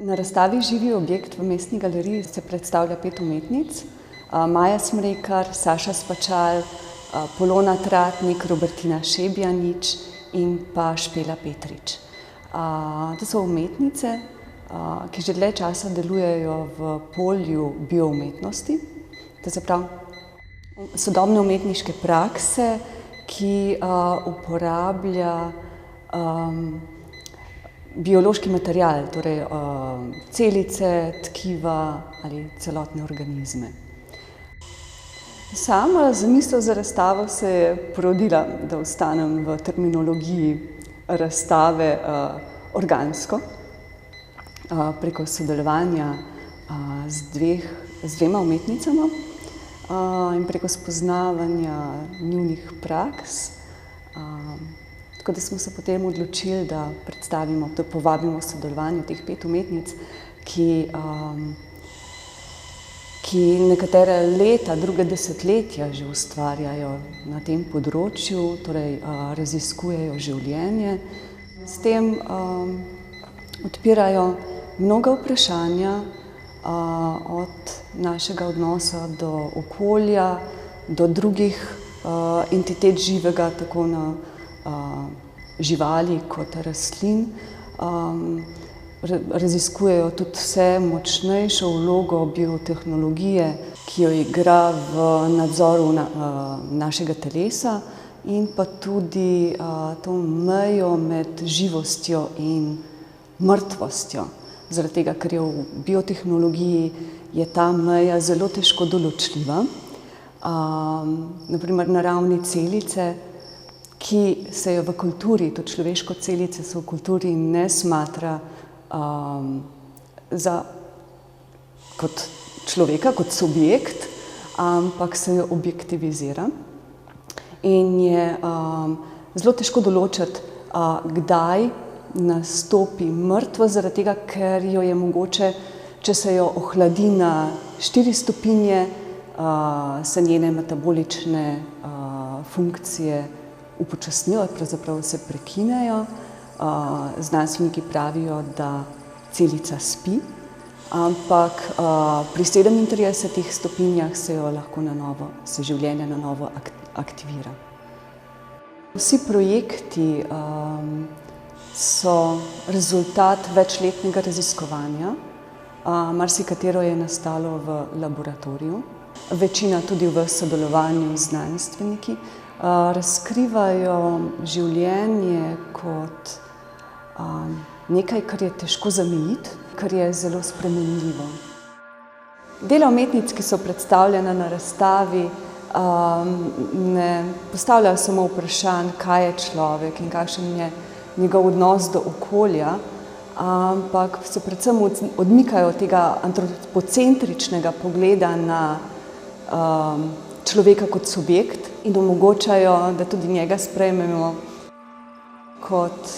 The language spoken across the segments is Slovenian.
Na razstavi Živi objekt v Mestni galeriji se predstavlja 5 umetnic. Maja Smrekar, Saša Spačal, Polona Tratnik, Robertina Šebjanič in pa Špela Petrič. To so umetnice, ki že dlje časa delujejo v polju bioumetnosti, to se pravi sodobne umetniške prakse, ki uporablja biološki material, torej celice, tkiva ali celotne organizme. Sama zamisel za razstavo se je porodila, da ostanem v terminologiji razstave, organsko, preko sodelovanja z dvema umetnicama in preko spoznavanja njunih praks. Tako da smo se potem odločili, da predstavimo, da povabimo v sodelovanje teh 5 umetnic, ki nekatere leta, druga desetletja že ustvarjajo na tem področju, torej raziskujejo življenje. S tem odpirajo mnoga vprašanja od našega odnosa do okolja, do drugih entitet živega, tako na živali kot rastlin. Raziskujejo tudi vse močnejšo vlogo biotehnologije, ki jo igra v nadzoru našega telesa in pa tudi to mejo med živostjo in mrtvostjo. Zaradi tega, ker je v biotehnologiji je ta meja zelo težko določljiva. Na primer na ravni celice, ki se jo v kulturi, to človeško celice se v kulturi ne smatra kot človeka, kot subjekt, ampak se jo objektivizira. In je zelo težko določiti, kdaj nastopi mrtvost, zaradi tega, ker jo je mogoče, če se jo ohladi na 4 stopinje, se njene metabolične funkcije upočasnijo, pravzaprav se prekinejo. Znanstveniki pravijo, da celica spi, ampak pri 37 stopinjah se življenje na novo aktivira. Vsi projekti so rezultat večletnega raziskovanja. Marsikatero je nastalo v laboratoriju, večina tudi v sodelovanju z znanstveniki. Razkrivajo življenje kot nekaj, kar je težko zamejiti, kar je zelo spremenljivo. Dela umetnic, ki so predstavljena na razstavi, ne postavljajo samo vprašanj, kaj je človek in kakšen je njegov odnos do okolja, ampak se predvsem odmikajo od tega antropocentričnega pogleda na človeka kot subjekt in omogočajo, da tudi njega sprejmemo kot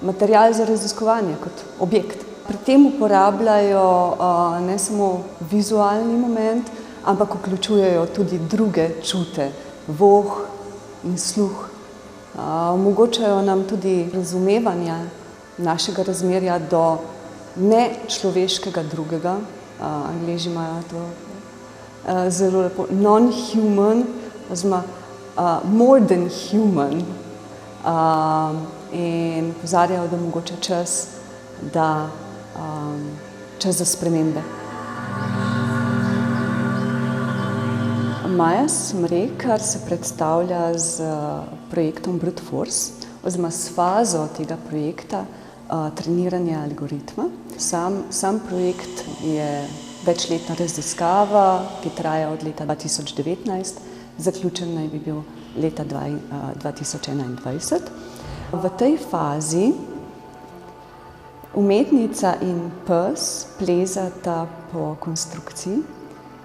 material za raziskovanje, kot objekt. Pri tem uporabljajo ne samo vizualni moment, ampak vključujejo tudi druge čute, voh in sluh. Omogočajo nam tudi razumevanje našega razmerja do nečloveškega drugega. Angleži imajo to zelo lepo, non-human, oziroma more than human, in opozarjajo, da mogoče čas za spremembe. Maja Smrekar se predstavlja z projektom Brute Force, oziroma s fazo tega projekta treniranja algoritma. Sam projekt je večletna raziskava, ki traja od leta 2019, zaključen naj bi bil leta 2021. V tej fazi umetnica in pes plezata po konstrukciji,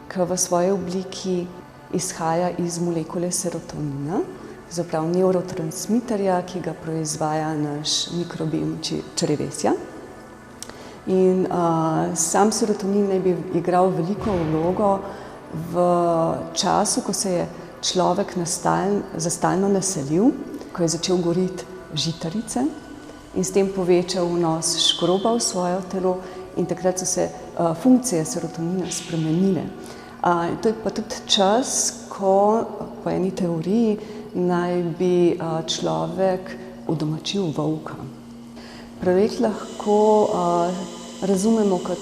ki v svoji obliki izhaja iz molekule serotonina, se pravi nevrotransmiterja, ki ga proizvaja naš mikrobiom črevesja. In sam serotonin naj bi igral veliko vlogo v času, ko se je človek za stalno naselil, ko je začel goriti žitarice in s tem povečal vnos škroba v svoje telo in takrat so se funkcije serotonina spremenile. To je pa tudi čas, ko po eni teoriji naj bi človek udomačil volka. Projekt lahko razumemo kot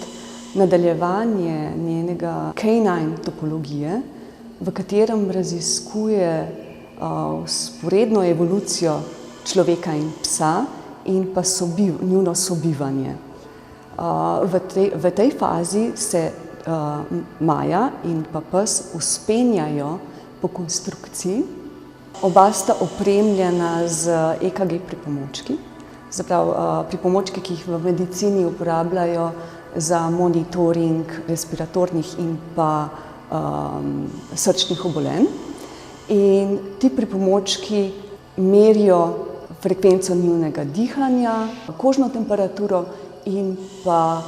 nadaljevanje njenega canine topologije, v katerem raziskuje vzporedno evolucijo človeka in psa in pa njuno sobivanje. V tej fazi se Maja in pa pes vzpenjajo po konstrukciji. Oba sta opremljena z EKG pripomočki, pripomočki, ki jih v medicini uporabljajo za monitoring respiratornih in pa srčnih obolenj. In ti pripomočki merijo frekvenco njunega dihanja, kožno temperaturo in pa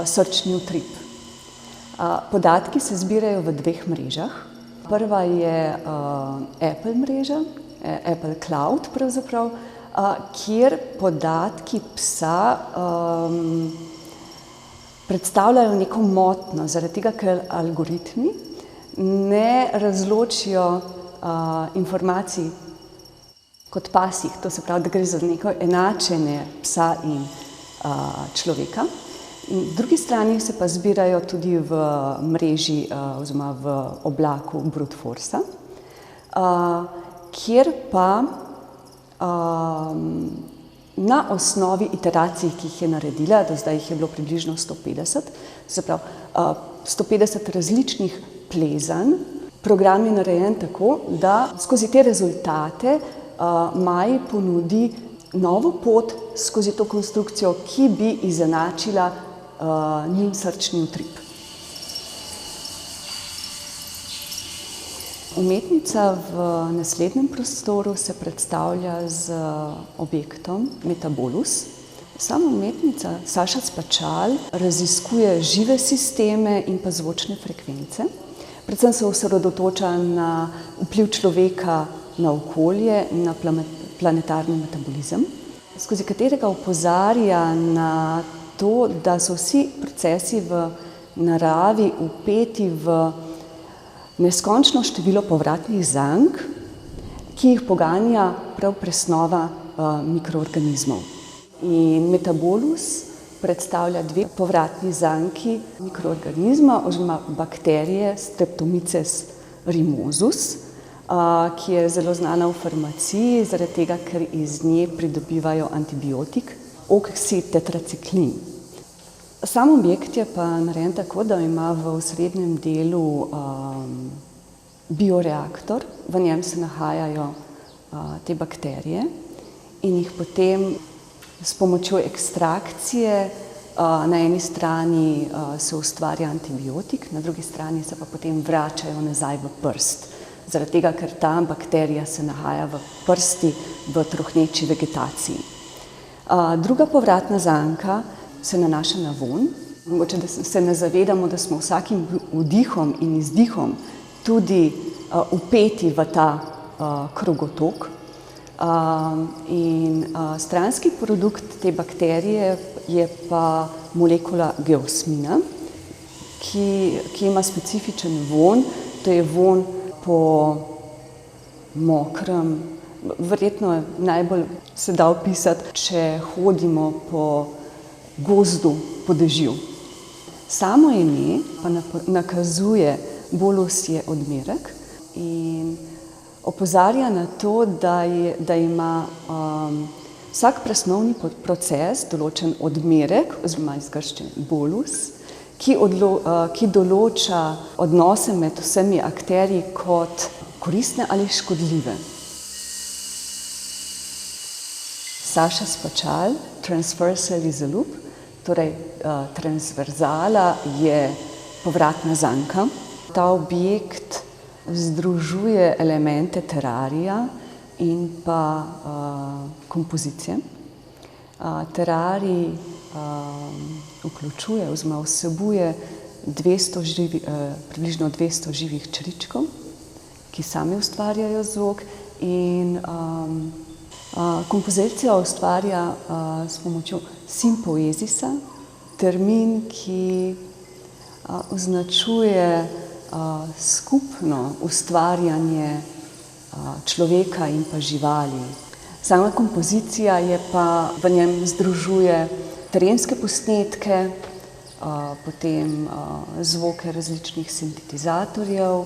srčni utrip. Podatki se zbirajo v dveh mrežah. Prva je Apple mreža, Apple Cloud pravzaprav, kjer podatki psa predstavljajo neko motnjo, zaradi tega, ker algoritmi ne razločijo informacij kot pasjih, to se pravi, da gre za neko enačenje psa in človeka. Na drugi strani se pa zbirajo tudi v mreži oziroma v oblaku brute force, kjer pa na osnovi iteracij, ki jih je naredila, do zdaj jih je bilo približno 150, se pravi 150 različnih plezanj. Program je narejen tako, da skozi te rezultate Maji ponudi novo pot skozi to konstrukcijo, ki bi izenačila njun srčni utrip. Umetnica v naslednjem prostoru se predstavlja z objektom Metabolus. Sama umetnica Saša Spačal raziskuje žive sisteme in pa zvočne frekvence. Predvsem se osredotoča na vpliv človeka na okolje in na planetarni metabolizem, skozi katerega opozarja na to, da so vsi procesi v naravi vpeti v neskončno število povratnih zank, ki jih poganja prav presnova mikroorganizmov. In Metabolus predstavlja dve povratni zanki mikroorganizma oziroma bakterije Streptomyces rimosus, ki je zelo znana v farmaciji, zaradi tega, ker iz nje pridobivajo antibiotik oksitetraciklin. Sam objekt je pa narejen tako, da ima v osrednjem delu bioreaktor, v njem se nahajajo te bakterije in jih potem s pomočjo ekstrakcije na eni strani se ustvarja antibiotik, na drugi strani se pa potem vračajo nazaj v prst, zaradi tega, ker ta bakterija se nahaja v prsti v trohneči vegetaciji. Druga povratna zanka se nanaša na vonj. Mogoče, da se ne zavedamo, da smo vsakim vdihom in izdihom tudi vpeti v ta krogotok. Stranski produkt te bakterije je pa molekula geosmina, ki ima specifičen vonj. To je vonj po mokrem, verjetno najbolj se da opisati, če hodimo po gozdu po dežju. Samo ime pa nakazuje, bolus je odmerek in opozarja na to, da ima vsak presnovni proces določen odmerek oziroma izgrščen bolus, ki določa odnose med vsemi akterji kot koristne ali škodljive. Saša Spačal, transversal is a loop, torej transverzala je povratna zanka. Ta objekt združuje elemente terarija in pa kompozicije. Terarij vključuje oziroma vsebuje približno 200 živih čričkov, ki sami ustvarjajo zvok in Kompozicija ustvarja s pomočjo simpoezisa, termin, ki označuje skupno ustvarjanje človeka in pa živali. Sama kompozicija je pa v njem združuje terenske posnetke, potem zvoke različnih sintetizatorjev,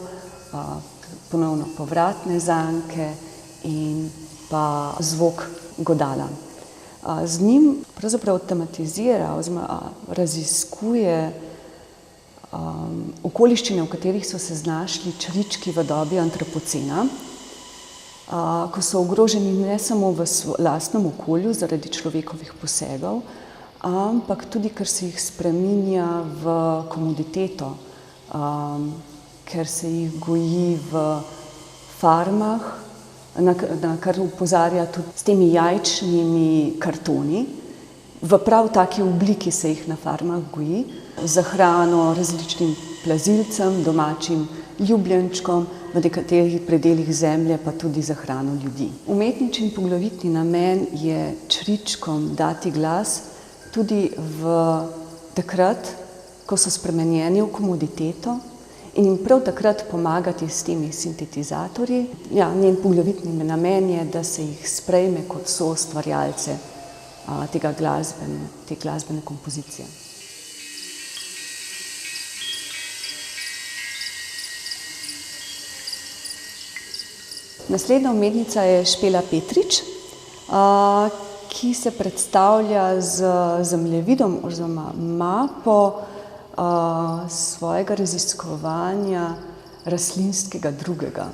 ponovno povratne zanke in pa zvok godala. Z njim pravzaprav tematizira oziroma raziskuje okoliščine, v katerih so se znašli črički v dobi antropocena, ko so ogroženi ne samo v lastnem okolju zaradi človekovih posegov, ampak tudi, ker se jih spreminja v komoditeto, ker se jih goji v farmah, na kar opozarja tudi s temi jajčnimi kartoni. V prav taki obliki se jih na farmah goji, za hrano različnim plazilcem, domačim ljubljenčkom, v nekaterih predelih zemlje pa tudi za hrano ljudi. Umetničin poglavitni namen je čričkom dati glas tudi takrat, ko so spremenjeni v komoditeto, in jim prav takrat pomagati s temi sintetizatorji. Njen poglavitni namen je, da se jih sprejme kot soustvarjalce te glasbene kompozicije. Naslednja umetnica je Špela Petrič, ki se predstavlja z zemljevidom oziroma mapo svojega raziskovanja rastlinskega drugega,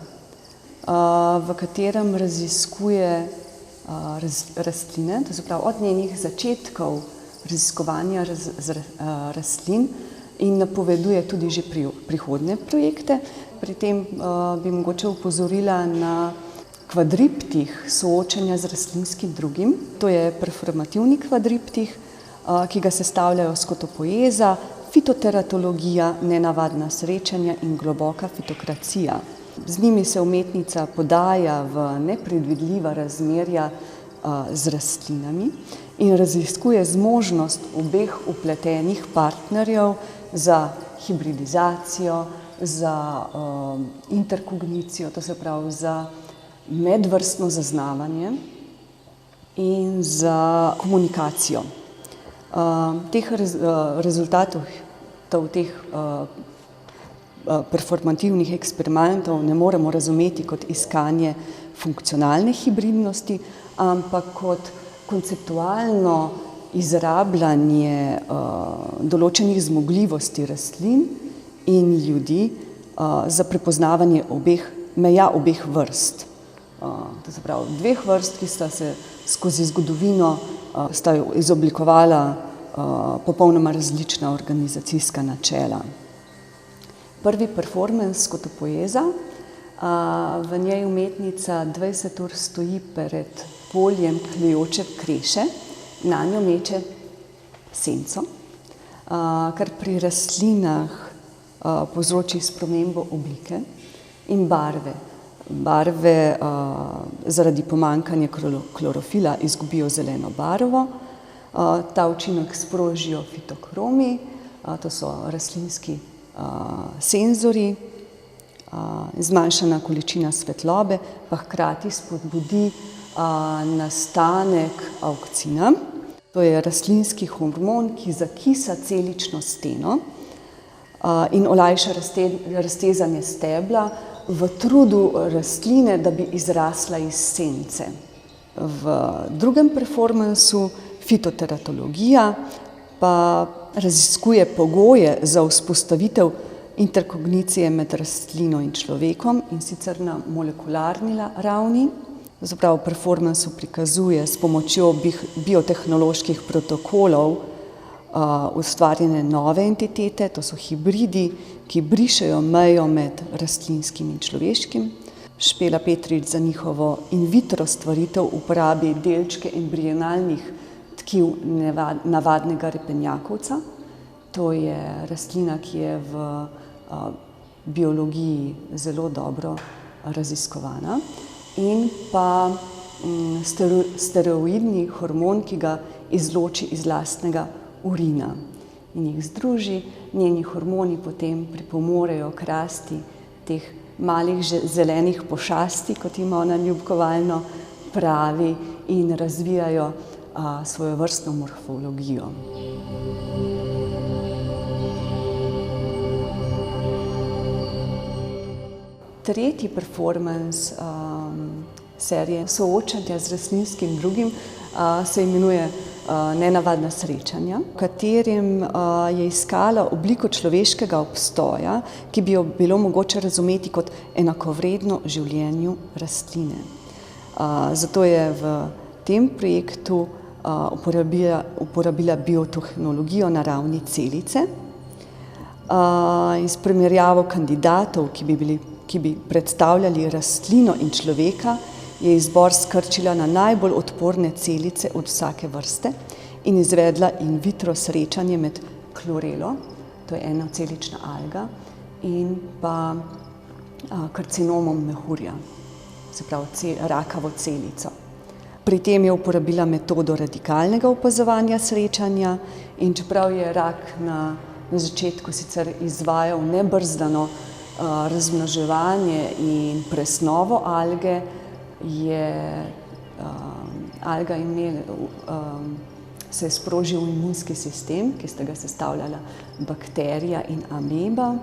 v katerem raziskuje rastline, to se pravi od njenih začetkov raziskovanja rastlin, in napoveduje tudi že prihodnje projekte. Pri tem bi mogoče opozorila na kvadriptih soočenja z rastlinskim drugim. To je performativni kvadriptih, ki ga sestavljajo skotopoeza, fitoteratologija, nenavadna srečanja in globoka fitokracija. Z njimi se umetnica podaja v nepredvidljiva razmerja z rastlinami in raziskuje zmožnost obeh vpletenih partnerjev za hibridizacijo, za interkognicijo, to se pravi za medvrstno zaznavanje in za komunikacijo. Teh rezultatov, teh performativnih eksperimentov ne moremo razumeti kot iskanje funkcionalne hibridnosti, ampak kot konceptualno izrabljanje določenih zmogljivosti rastlin in ljudi za prepoznavanje meja obeh vrst. To se pravi dveh vrst, ki sta se skozi zgodovino izoblikovala popolnoma različna organizacijska načela. Prvi performans skotopoeza, v njej umetnica 20 ur stoji pred poljem tlijoče kreše, nanjo meče senco, kar pri rastlinah povzroči spremembo oblike in barve. Barve zaradi pomanjkanja klorofila izgubijo zeleno barvo. Ta učinek sprožijo fitokromi, to so rastlinski senzorji, zmanjšana količina svetlobe pa hkrati spodbudi nastanek aukcina. To je rastlinski hormon, ki zakisa celično steno in olajša raztezanje stebla v trudu rastline, da bi izrasla iz sence. V drugem performansu, fitoteratologija, pa raziskuje pogoje za vzpostavitev interkognicije med rastlino in človekom, in sicer na molekularni ravni. V performansu prikazuje s pomočjo biotehnoloških protokolov ustvarjene nove entitete, to so hibridi, ki brišejo mejo med rastlinskim in človeškim. Špela Petrič za njihovo in vitro stvaritev uporabi delčke embrionalnih tkiv navadnega repenjakovca. To je rastlina, ki je v biologiji zelo dobro raziskovana. In pa steroidni hormon, ki ga izloči iz lastnega urina in jih združi. Njeni hormoni potem pripomorejo k rasti teh malih zelenih pošasti, kot jim ona ljubkovalno pravi, in razvijajo svojevrstno morfologijo. Tretji performance serije soočanja z rastlinskim drugim se imenuje Nenavadna srečanja, v katerem je iskala obliko človeškega obstoja, ki bi jo bilo mogoče razumeti kot enakovredno življenju rastline. Zato je v tem projektu uporabila biotehnologijo na ravni celice. S primerjavo kandidatov, ki bi predstavljali rastlino in človeka, je izbor skrčila na najbolj odporne celice od vsake vrste in izvedla in vitro srečanje med klorelo, to je enocelična alga, in pa karcinomom mehurja, se pravi rakavo celico. Pri tem je uporabila metodo radikalnega opazovanja srečanja, in čeprav je rak na začetku sicer izvajal nebrzdano razmnoževanje in presnovo alge, je alga se je sprožil imunski sistem, ki sta ga sestavljala bakterija in ameba,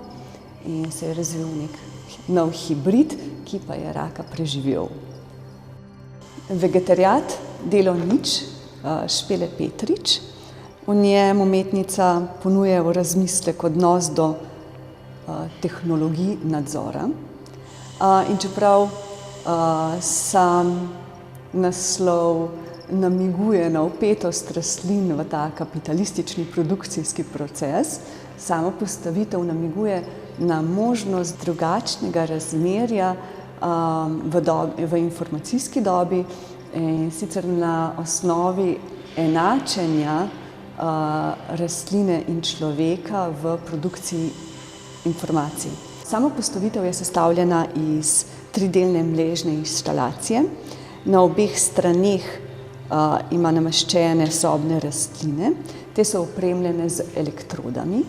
in se je razvil nek nov hibrid, ki pa je raka preživel. Vegetariat Delo nič Špele Petrič. V njem umetnica ponuja v razmislek odnos do tehnologij nadzora. In čeprav sam naslov namiguje na vpetost rastlin v ta kapitalistični produkcijski proces, sama postavitev namiguje na možnost drugačnega razmerja v informacijski dobi, in sicer na osnovi enačenja rastline in človeka v produkciji informacij. Sama postavitev je sestavljena iz tridelne mrežne inštalacije. Na obeh straneh ima nameščene sobne rastline. Te so opremljene z elektrodami,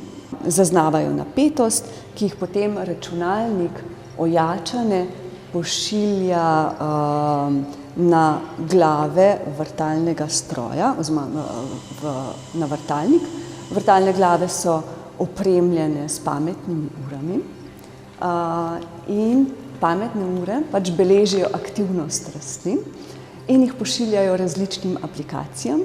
zaznavajo napetost, ki jih potem računalnik ojačane pošilja na glave vrtalnega stroja oziroma na vrtalnik. Vrtalne glave so opremljene s pametnimi urami in pametne ure pač beležijo aktivnost rastlin in jih pošiljajo različnim aplikacijam.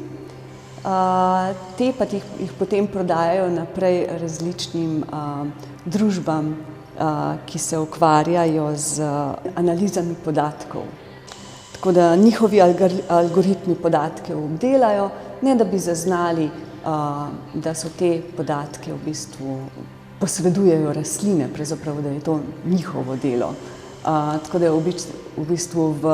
Te pa jih potem prodajajo naprej različnim družbam, ki se ukvarjajo z analizami podatkov. Tako da njihovi algoritmi podatke obdelajo, ne da bi zaznali, da so te podatke v bistvu posredujejo rastline, pravzaprav, da je to njihovo delo. Tako da v bistvu v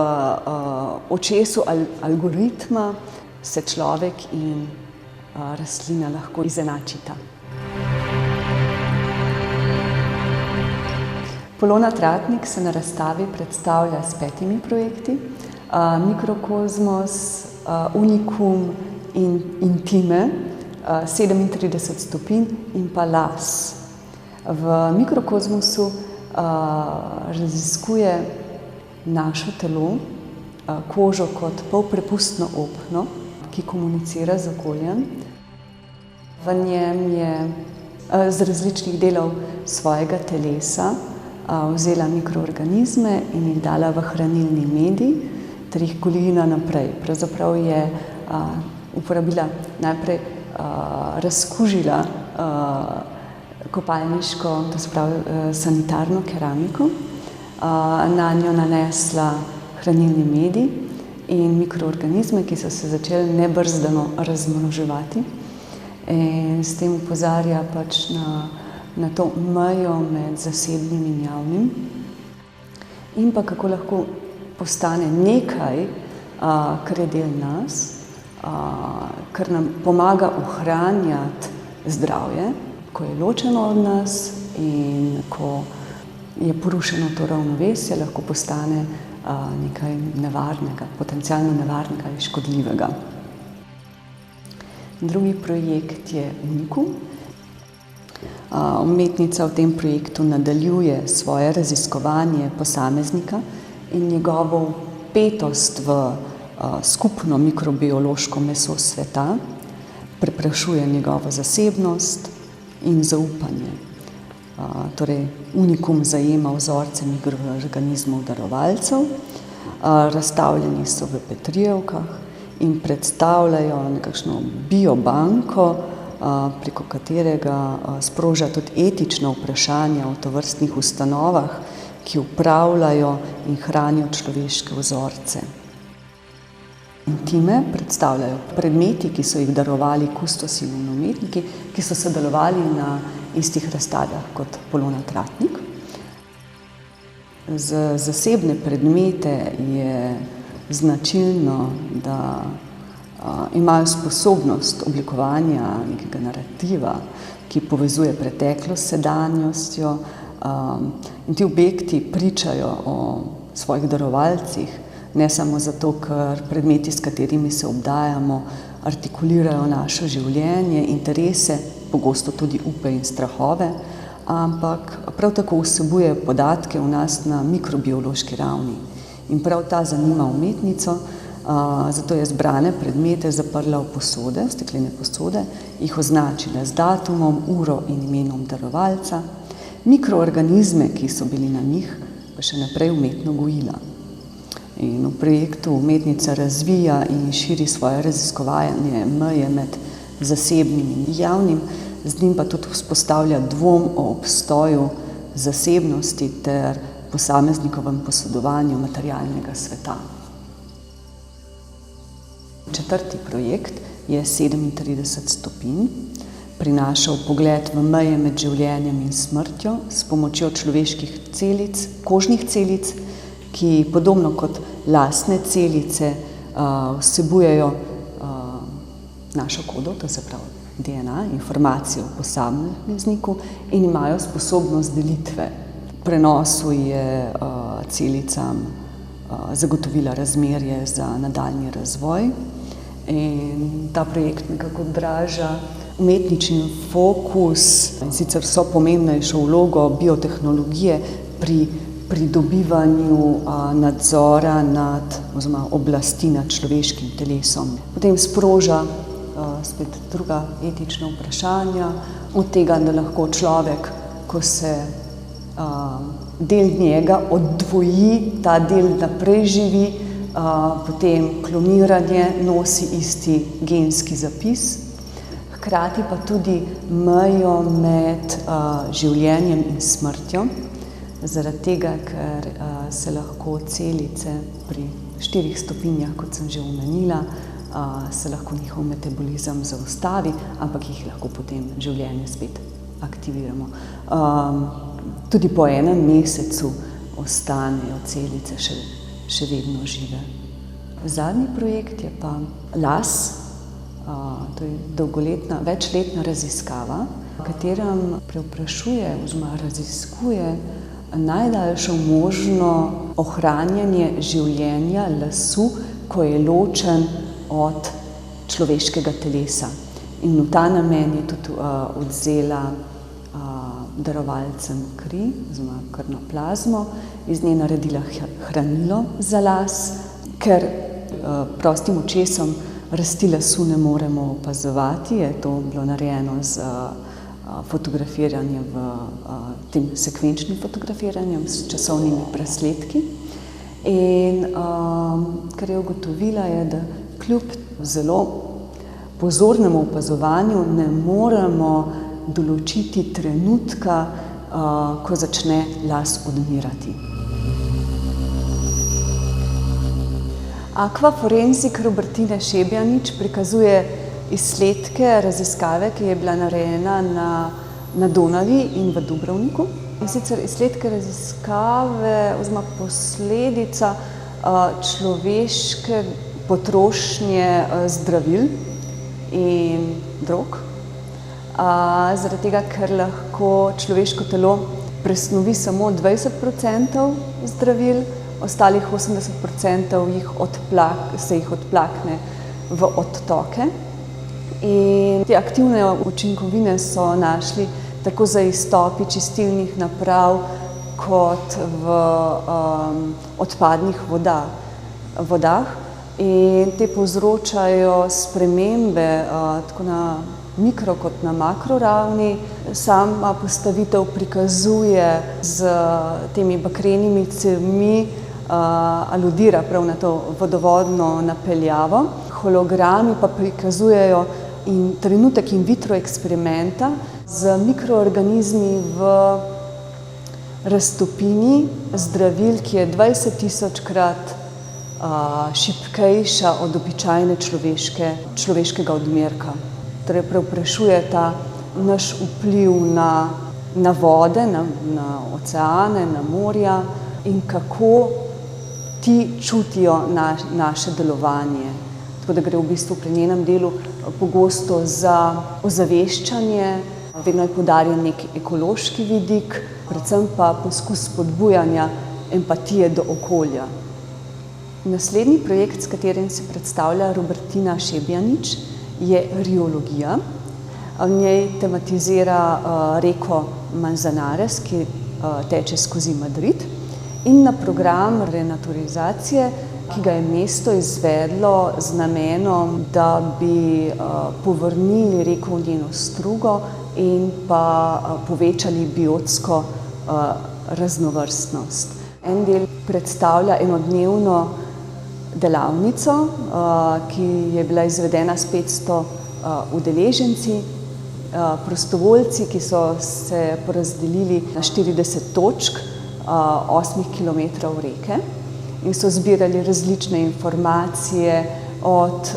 očesu algoritma se človek in rastlina lahko izenačita. Polona Tratnik se na razstavi predstavlja s 5 projekti: Mikrokozmos, Unikum in Intime, 37 stopinj in pa Las. V mikrokozmosu raziskuje naše telo, kožo kot polprepustno opno, ki komunicira z okoljem. V njem je z različnih delov svojega telesa vzela mikroorganizme in jih dala v hranilni medij ter jih gojila naprej. Pravzaprav je uporabila najprej razkužila kopalniško, to se pravi sanitarno keramiko, nanjo nanesla hranilni medij in mikroorganizme, ki so se začeli nebrzdano razmnoževati. In s tem opozarja pač na to mejo med zasebnim in javnim. In pa kako lahko postane nekaj, kar je del nas, kar nam pomaga ohranjati zdravje, ko je ločeno od nas in ko je porušeno to ravnovesje, lahko postane nekaj nevarnega, potencialno nevarnega ali škodljivega. Drugi projekt je Unikum. Umetnica v tem projektu nadaljuje svoje raziskovanje posameznika in njegovo vpetost v skupno mikrobiološko meso sveta, preprašuje njegovo zasebnost in zaupanje. Torej, Unikum zajema vzorce mikroorganizmov darovalcev, razstavljeni so v petrijevkah in predstavljajo nekakšno biobanko, preko katerega sproža tudi etična vprašanja o tovrstnih ustanovah, ki upravljajo in hranijo človeške vzorce. Intime predstavljajo predmeti, ki so jih darovali kustosi in umetniki, ki so sodelovali na istih razstavah kot Polona Tratnik. Za zasebne predmete je značilno, da imajo sposobnost oblikovanja nekega narativa, ki povezuje preteklost s sedanjostjo, in ti objekti pričajo o svojih darovalcih, ne samo zato, ker predmeti, s katerimi se obdajamo, artikulirajo naše življenje, interese, pogosto tudi upe in strahove, ampak prav tako vsebujejo podatke o nas na mikrobiološki ravni. In prav ta zanima umetnico, zato je zbrane predmete zaprla v posode, v steklene posode, jih označila z datumom, uro in imenom darovalca, mikroorganizme, ki so bili na njih, pa še naprej umetno gojila. In v projektu umetnica razvija in širi svoje raziskovanje meje med zasebnim in javnim, z njim pa tudi vzpostavlja dvom o obstoju zasebnosti ter posameznikovem posedovanju materialnega sveta. Četrti projekt je 37 stopinj. Prinaša vpogled v meje med življenjem in smrtjo s pomočjo človeških celic, kožnih celic, ki podobno kot lastne celice vsebujejo našo kodo, to se pravi DNA, informacije o posamezniku in imajo sposobnost delitve. Prenosu je celicam zagotovila razmerje za nadaljnji razvoj in ta projekt nekako odraža umetničin fokus, in sicer vso pomembnejšo vlogo biotehnologije pri pridobivanju nadzora nad oziroma oblasti nad človeškim telesom. Potem sproža spet druga etična vprašanja, od tega, da lahko človek, ko se del njega oddvoji, ta del naprej živi, potem kloniranje nosi isti genski zapis, hkrati pa tudi mejo med življenjem in smrtjo, zaradi tega, ker se lahko celice pri 4 stopinjah, kot sem že omenila, se lahko njihov metabolizem zaustavi, ampak jih lahko potem življenje spet aktiviramo. Tudi po enem mesecu ostanejo celice še vedno žive. Zadnji projekt je pa LAS, to je dolgoletna, večletna raziskava, v katerem prevprašuje oziroma raziskuje najdaljšo možno ohranjanje življenja lasu, ko je ločen od človeškega telesa. In v ta namen je tudi odvzela darovalcem kri, oziroma krvno plazmo, iz nje naredila hranilo za las, ker prostim očesom rasti lasu ne moremo opazovati, je to bilo narejeno z fotografiranjem tem sekvenčnim fotografiranjem s časovnimi presledki. In kar je ugotovila je, da kljub zelo pozornemu opazovanju ne moremo določiti trenutka, ko začne las odmirati. Akvaforenzik Robertine Šebjanič prikazuje izsledke raziskave, ki je bila narejena na Donavi in v Dubrovniku. In sicer izsledke raziskave oziroma posledica človeške potrošnje zdravil in drog. Zaradi tega, ker lahko človeško telo presnovi samo 20% zdravil, ostalih 80% se jih odplakne v odtoke. In te aktivne učinkovine so našli tako za izstopi čistilnih naprav kot v odpadnih vodah. In te povzročajo spremembe tako na mikro kot na makro ravni. Sama postavitev prikazuje z temi bakrenimi cevmi, aludira prav na to vodovodno napeljavo. Hologrami pa prikazujejo trenutek in vitro eksperimenta z mikroorganizmi v raztopini zdravil, ki je 20.000-krat šibkejša od običajne človeškega odmerka. Torej prevprašuje ta naš vpliv na vode, na oceane, na morja in kako ti čutijo naše delovanje. Tako da gre v bistvu pri njenem delu pogosto za ozaveščanje, vedno je poudarjen neki ekološki vidik, predvsem pa poskus spodbujanja empatije do okolja. Naslednji projekt, s katerim se predstavlja Robertina Šebjanič, je riologija. V njej tematizira reko Manzanares, ki teče skozi Madrid, in na program renaturizacije, ki ga je mesto izvedlo z namenom, da bi povrnili reko v njeno strugo in pa povečali biotsko raznovrstnost. En del predstavlja enodnevno delavnico, ki je bila izvedena s 500 udeleženci, prostovoljci, ki so se porazdelili na 40 točk 8 kilometrov reke in so zbirali različne informacije od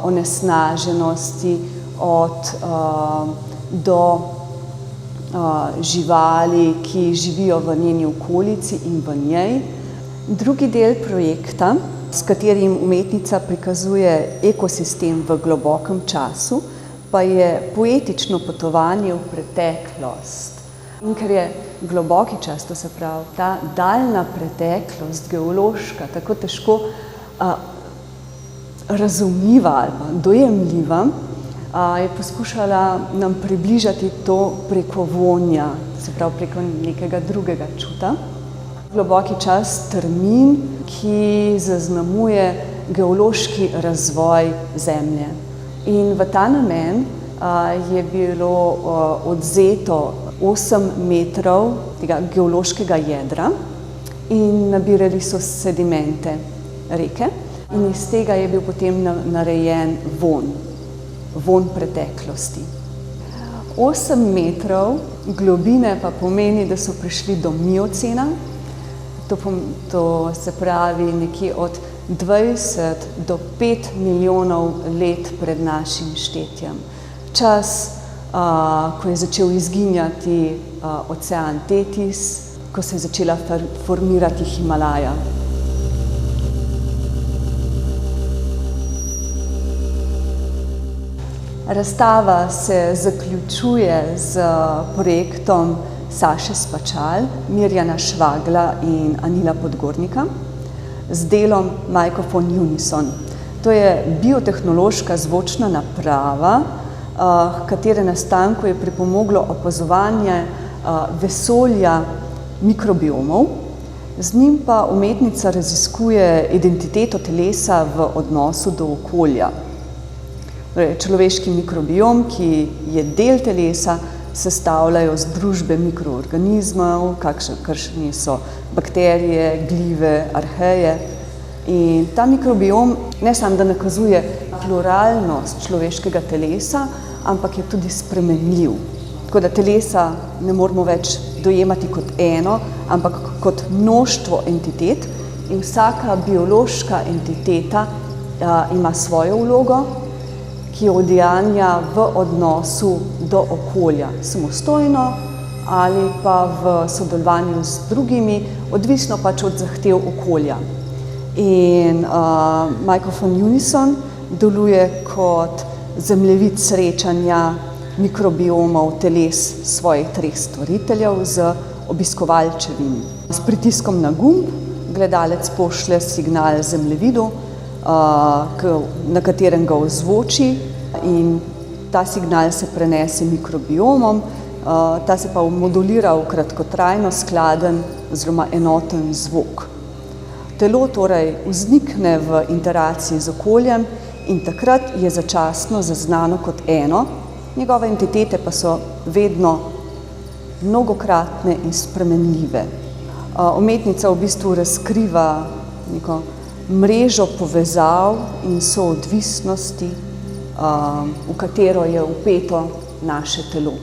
onesnaženosti, do živali, ki živijo v njeni okolici in v njej. Drugi del projekta, s katerim umetnica prikazuje ekosistem v globokem času, pa je poetično potovanje v preteklost. In ker je globoki čas, to se pravi ta daljna preteklost, geološka, tako težko razumljiva ali dojemljiva, je poskušala nam približati to preko vonja, se pravi preko nekega drugega čuta. Globoki čas, termin, ki zaznamuje geološki razvoj Zemlje. In v ta namen je bilo odvzeto 8 metrov tega geološkega jedra in nabirali so sedimente reke in iz tega je bil potem narejen von preteklosti. 8 metrov globine pa pomeni, da so prišli do miocena, to se pravi nekje od 20 do 5 milijonov let pred našim štetjem. Čas, ko je začel izginjati ocean Tetis, ko se je začela formirati Himalaja. Razstava se zaključuje z projektom Saše Spačal, Mirjana Švagla in Anila Podgornika z delom Microphone Unison. To je biotehnološka zvočna naprava, katere nastanku je pripomoglo opazovanje vesolja mikrobiomov. Z njim pa umetnica raziskuje identiteto telesa v odnosu do okolja. Človeški mikrobiom, ki je del telesa, sestavljajo združbe mikroorganizmov, kakšni so bakterije, glive, arheje. In ta mikrobiom ne samo, da nakazuje pluralnost človeškega telesa, ampak je tudi spremenljiv. Tako da telesa ne moramo več dojemati kot eno, ampak kot mnoštvo entitet in vsaka biološka entiteta ima svojo vlogo, ki jo udejanja v odnosu do okolja, samostojno ali pa v sodelovanju z drugimi, odvisno pač od zahtev okolja. In Microphone Unison deluje kot zemljevid srečanja mikrobiomov teles svojih 3 stvoriteljev z obiskovalčevim. S pritiskom na gumb gledalec pošlje signal zemljevidu, na katerem ga ozvoči, in ta signal se prenese mikrobiomom, ta se pa modulira v kratkotrajno skladen oziroma enoten zvok. Telo torej vznikne v interakciji z okoljem in takrat je začasno zaznano kot eno, njegove entitete pa so vedno mnogokratne in spremenljive. Umetnica v bistvu razkriva neko mrežo povezav in soodvisnosti, v katero je vpeto naše telo.